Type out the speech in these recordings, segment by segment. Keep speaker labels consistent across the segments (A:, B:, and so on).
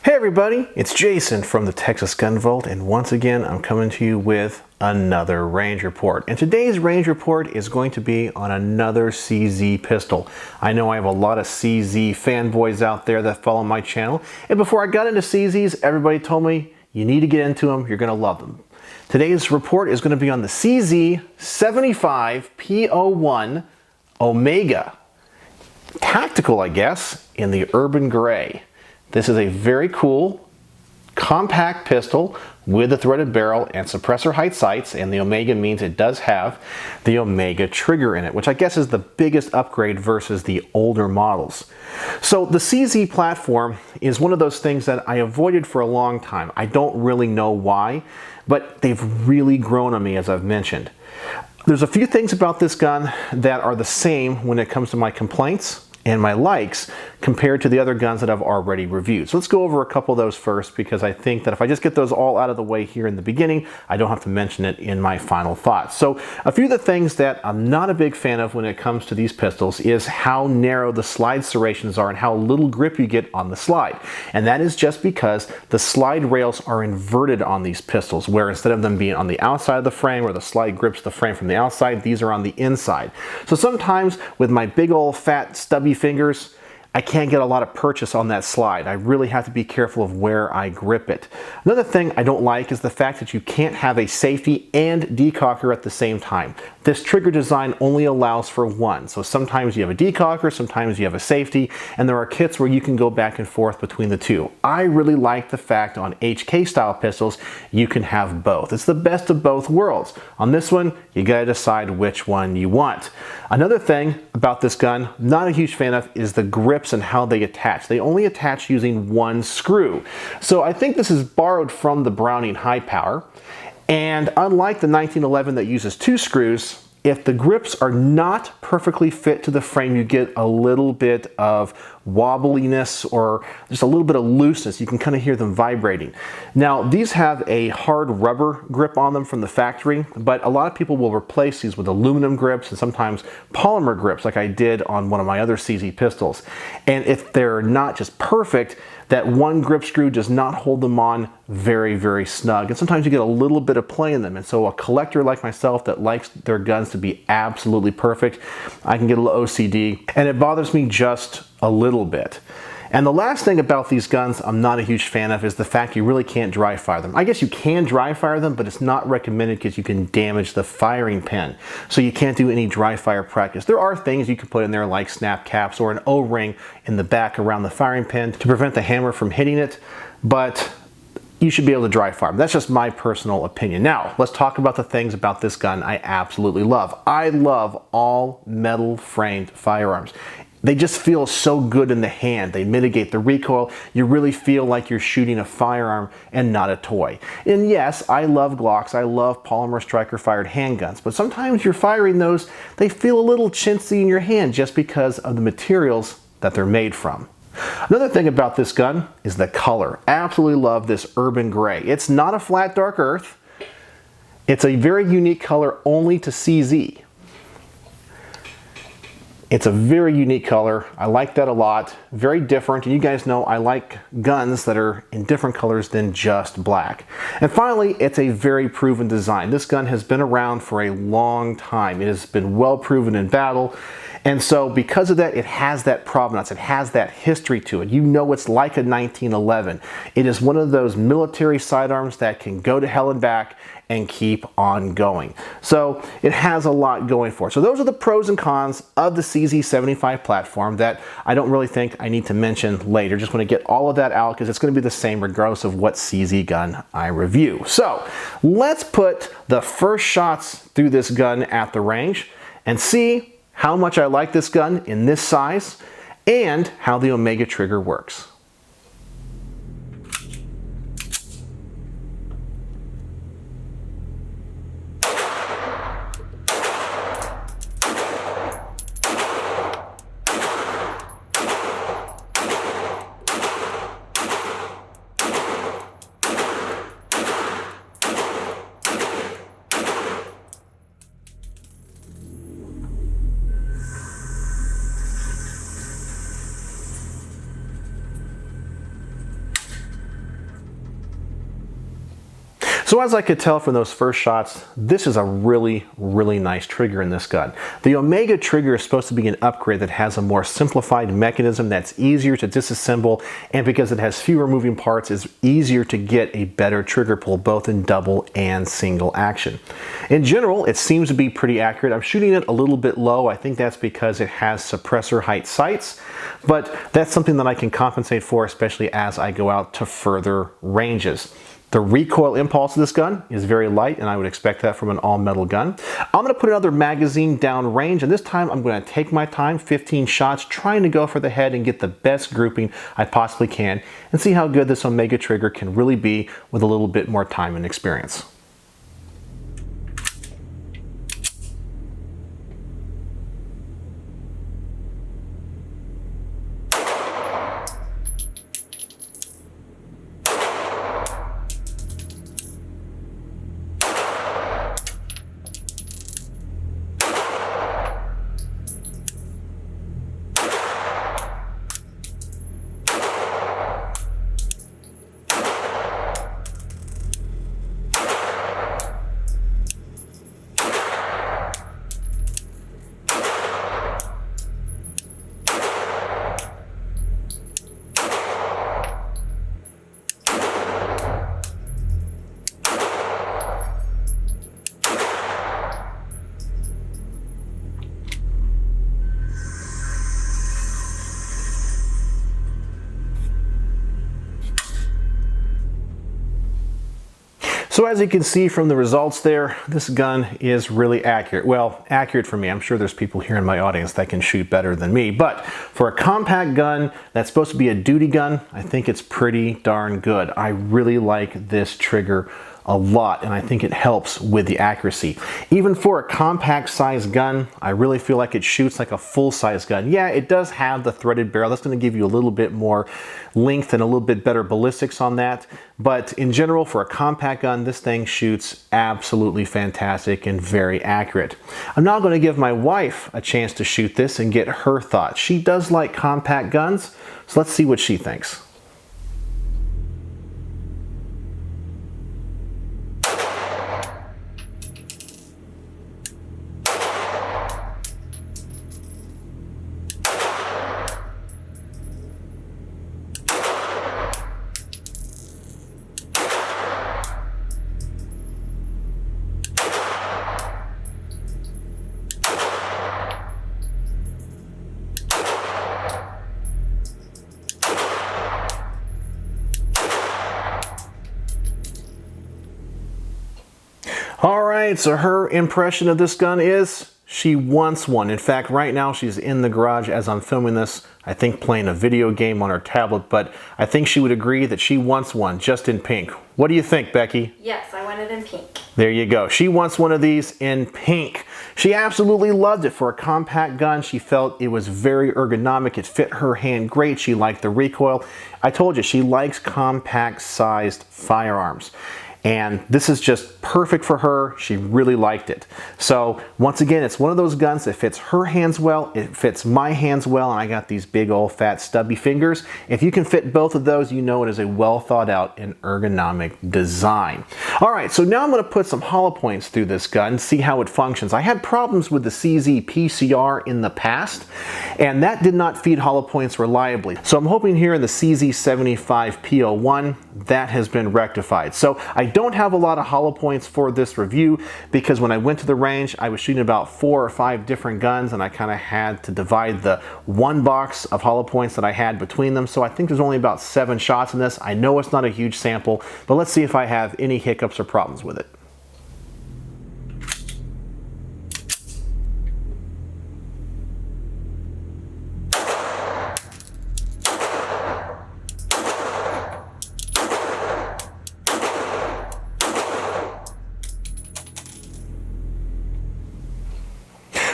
A: Hey everybody, it's Jason from the Texas Gun Vault, and once again I'm coming to you with another range report. And today's range report is going to be on another CZ pistol. I know I have a lot of CZ fanboys out there that follow my channel, and before I got into CZs, everybody told me you need to get into them, you're going to love them. Today's report is going to be on the CZ 75 P-01 Omega. Tactical, I guess, in the urban gray. This is a very cool, compact pistol with a threaded barrel and suppressor height sights, and the Omega means it does have the Omega trigger in it, which I guess is the biggest upgrade versus the older models. So the CZ platform is one of those things that I avoided for a long time. I don't really know why, but they've really grown on me, as I've mentioned. There's a few things about this gun that are the same when it comes to my complaints and my likes compared to the other guns that I've already reviewed. So let's go over a couple of those first, because I think that if I just get those all out of the way here in the beginning, I don't have to mention it in my final thoughts. So a few of the things that I'm not a big fan of when it comes to these pistols is how narrow the slide serrations are and how little grip you get on the slide. And that is just because the slide rails are inverted on these pistols, where instead of them being on the outside of the frame where the slide grips the frame from the outside, these are on the inside. So sometimes with my big old fat stubby fingers, I can't get a lot of purchase on that slide. I really have to be careful of where I grip it. Another thing I don't like is the fact that you can't have a safety and decocker at the same time. This trigger design only allows for one. So sometimes you have a decocker, sometimes you have a safety, and there are kits where you can go back and forth between the two. I really like the fact on HK style pistols, you can have both. It's the best of both worlds. On this one, you gotta decide which one you want. Another thing about this gun, not a huge fan of, is the grips and how they attach. They only attach using one screw. So I think this is borrowed from the Browning High Power. And unlike the 1911 that uses two screws, if the grips are not perfectly fit to the frame, you get a little bit of wobbliness or just a little bit of looseness. You can kind of hear them vibrating. Now, these have a hard rubber grip on them from the factory, but a lot of people will replace these with aluminum grips and sometimes polymer grips, like I did on one of my other CZ pistols. And if they're not just perfect, that one grip screw does not hold them on very, very snug. And sometimes you get a little bit of play in them. And so a collector like myself that likes their guns to be absolutely perfect, I can get a little OCD, and it bothers me just a little bit. And the last thing about these guns I'm not a huge fan of is the fact you really can't dry fire them. I guess you can dry fire them, but it's not recommended because you can damage the firing pin. So you can't do any dry fire practice. There are things you can put in there like snap caps or an O-ring in the back around the firing pin to prevent the hammer from hitting it, but you should be able to dry fire them. That's just my personal opinion. Now, let's talk about the things about this gun I absolutely love. I love all metal framed firearms. They just feel so good in the hand. They mitigate the recoil. You really feel like you're shooting a firearm and not a toy. And yes, I love Glocks. I love polymer striker fired handguns, but sometimes you're firing those, they feel a little chintzy in your hand just because of the materials that they're made from. Another thing about this gun is the color. Absolutely love this urban gray. It's not a flat dark earth. It's a very unique color only to CZ. It's a very unique color. I like that a lot. Very different. And you guys know I like guns that are in different colors than just black. And finally, it's a very proven design. This gun has been around for a long time. It has been well proven in battle. And so because of that, it has that provenance. It has that history to it. You know it's like a 1911. It is one of those military sidearms that can go to hell and back and keep on going. So it has a lot going for it. So those are the pros and cons of the CZ75 platform that I don't really think I need to mention later. Just want to get all of that out because it's going to be the same regardless of what CZ gun I review. So let's put the first shots through this gun at the range and see how much I like this gun in this size and how the Omega trigger works. So as I could tell from those first shots, this is a really nice trigger in this gun. The Omega trigger is supposed to be an upgrade that has a more simplified mechanism that's easier to disassemble, and because it has fewer moving parts, is easier to get a better trigger pull both in double and single action. In general, it seems to be pretty accurate. I'm shooting it a little bit low. I think that's because it has suppressor height sights, but that's something that I can compensate for, especially as I go out to further ranges. The recoil impulse of this gun is very light, and I would expect that from an all-metal gun. I'm going to put another magazine down range, and this time I'm going to take my time, 15 shots, trying to go for the head and get the best grouping I possibly can, and see how good this Omega trigger can really be with a little bit more time and experience. So as you can see from the results there, this gun is really accurate. Well, accurate for me. I'm sure there's people here in my audience that can shoot better than me, but for a compact gun that's supposed to be a duty gun, I think it's pretty darn good. I really like this trigger a lot, and I think it helps with the accuracy. Even for a compact size gun, I really feel like it shoots like a full size gun. Yeah, it does have the threaded barrel. That's going to give you a little bit more length and a little bit better ballistics on that. But in general, for a compact gun, this thing shoots absolutely fantastic and very accurate. I'm now going to give my wife a chance to shoot this and get her thoughts. She does like compact guns, so let's see what she thinks. All right, so her impression of this gun is she wants one. In fact, right now she's in the garage as I'm filming this, I think playing a video game on her tablet, but I think she would agree that she wants one just in pink. What do you think, Becky?
B: Yes, I want it in pink.
A: There you go. She wants one of these in pink. She absolutely loved it. For a compact gun, she felt it was very ergonomic. It fit her hand great. She liked the recoil. I told you, she likes compact-sized firearms. And this is just perfect for her. She really liked it. So once again, it's one of those guns that fits her hands well, it fits my hands well, and I got these big old fat stubby fingers. If you can fit both of those, you know it is a well thought out and ergonomic design. All right, so now I'm gonna put some hollow points through this gun and see how it functions. I had problems with the CZ PCR in the past, and that did not feed hollow points reliably. So I'm hoping here in the CZ75 P-01, that has been rectified. So I don't have a lot of hollow points for this review because when I went to the range, I was shooting about 4 or 5 different guns, and I kind of had to divide the one box of hollow points that I had between them. So I think there's only about 7 shots in this. I know it's not a huge sample, but let's see if I have any hiccups or problems with it.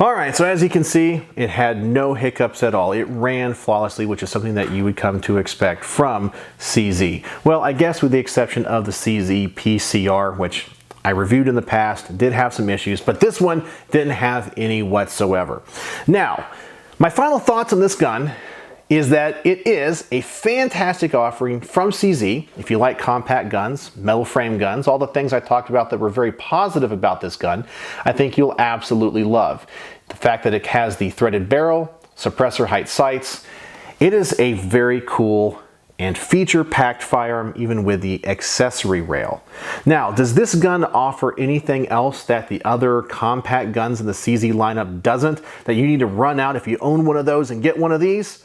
A: All right, so as you can see, it had no hiccups at all. It ran flawlessly, which is something that you would come to expect from CZ. Well, I guess with the exception of the CZ PCR, which I reviewed in the past, did have some issues, but this one didn't have any whatsoever. Now, my final thoughts on this gun is that it is a fantastic offering from CZ. If you like compact guns, metal frame guns, all the things I talked about that were very positive about this gun, I think you'll absolutely love. The fact that it has the threaded barrel, suppressor height sights. It is a very cool and feature-packed firearm, even with the accessory rail. Now, does this gun offer anything else that the other compact guns in the CZ lineup doesn't, that you need to run out if you own one of those and get one of these?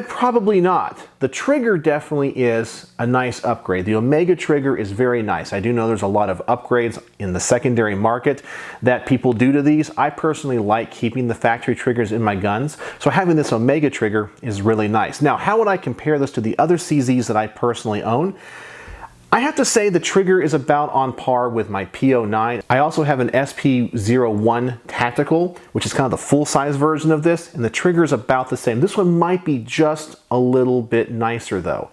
A: Probably not. The trigger definitely is a nice upgrade. The Omega trigger is very nice. I do know there's a lot of upgrades in the secondary market that people do to these. I personally like keeping the factory triggers in my guns, so having this Omega trigger is really nice. Now, how would I compare this to the other CZs that I personally own? I have to say the trigger is about on par with my P-09. I also have an SP-01 Tactical, which is kind of the full-size version of this, and the trigger is about the same. This one might be just a little bit nicer though.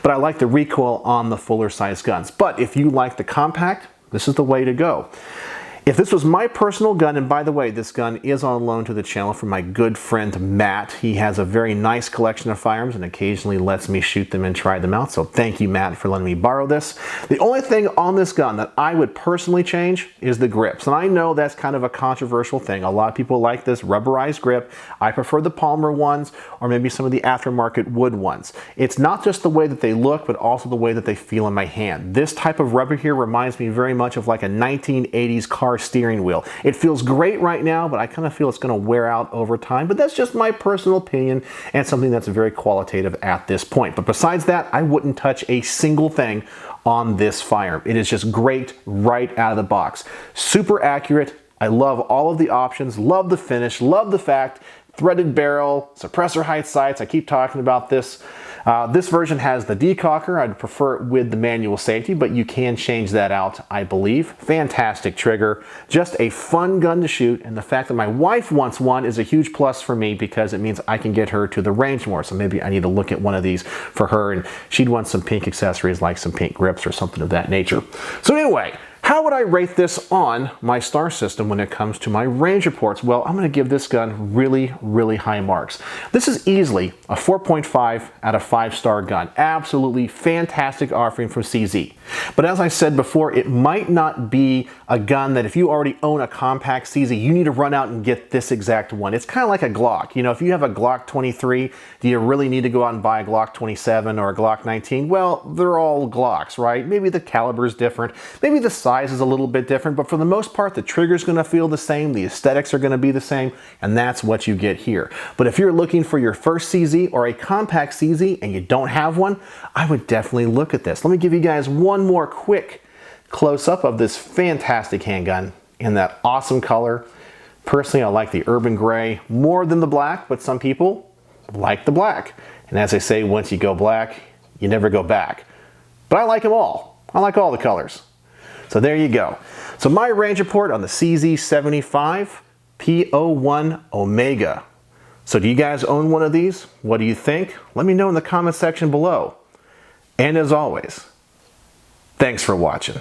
A: But I like the recoil on the fuller size guns. But if you like the compact, this is the way to go. If this was my personal gun, and by the way, this gun is on loan to the channel from my good friend Matt. He has a very nice collection of firearms and occasionally lets me shoot them and try them out. So thank you, Matt, for letting me borrow this. The only thing on this gun that I would personally change is the grips. And I know that's kind of a controversial thing. A lot of people like this rubberized grip. I prefer the polymer ones or maybe some of the aftermarket wood ones. It's not just the way that they look, but also the way that they feel in my hand. This type of rubber here reminds me very much of like a 1980s car steering wheel. It feels great right now, but I kind of feel it's going to wear out over time. But that's just my personal opinion and something that's very qualitative at this point. But besides that, I wouldn't touch a single thing on this firearm. It is just great right out of the box. Super accurate. I love all of the options, love the finish, love the fact threaded barrel, suppressor height sights. I keep talking about this. This version has the decocker. I'd prefer it with the manual safety, but you can change that out, I believe. Fantastic trigger. Just a fun gun to shoot, and the fact that my wife wants one is a huge plus for me because it means I can get her to the range more. So maybe I need to look at one of these for her, and she'd want some pink accessories like some pink grips or something of that nature. So anyway, how would I rate this on my star system when it comes to my range reports? Well, I'm going to give this gun really, really high marks. This is easily a 4.5 out of 5-star gun. Absolutely fantastic offering from CZ. But as I said before, it might not be a gun that if you already own a compact CZ, you need to run out and get this exact one. It's kind of like a Glock. You know, if you have a Glock 23, do you really need to go out and buy a Glock 27 or a Glock 19? Well, they're all Glocks, right? Maybe the caliber is different. Maybe the size is a little bit different, but for the most part, the trigger's going to feel the same, the aesthetics are going to be the same, and that's what you get here. But if you're looking for your first CZ or a compact CZ and you don't have one, I would definitely look at this. Let me give you guys one more quick close-up of this fantastic handgun in that awesome color. Personally, I like the urban gray more than the black, but some people like the black. And as I say, once you go black, you never go back. But I like them all. I like all the colors. So there you go. So my range report on the CZ75 P-01 Omega. So do you guys own one of these? What do you think? Let me know in the comment section below. And as always, thanks for watching.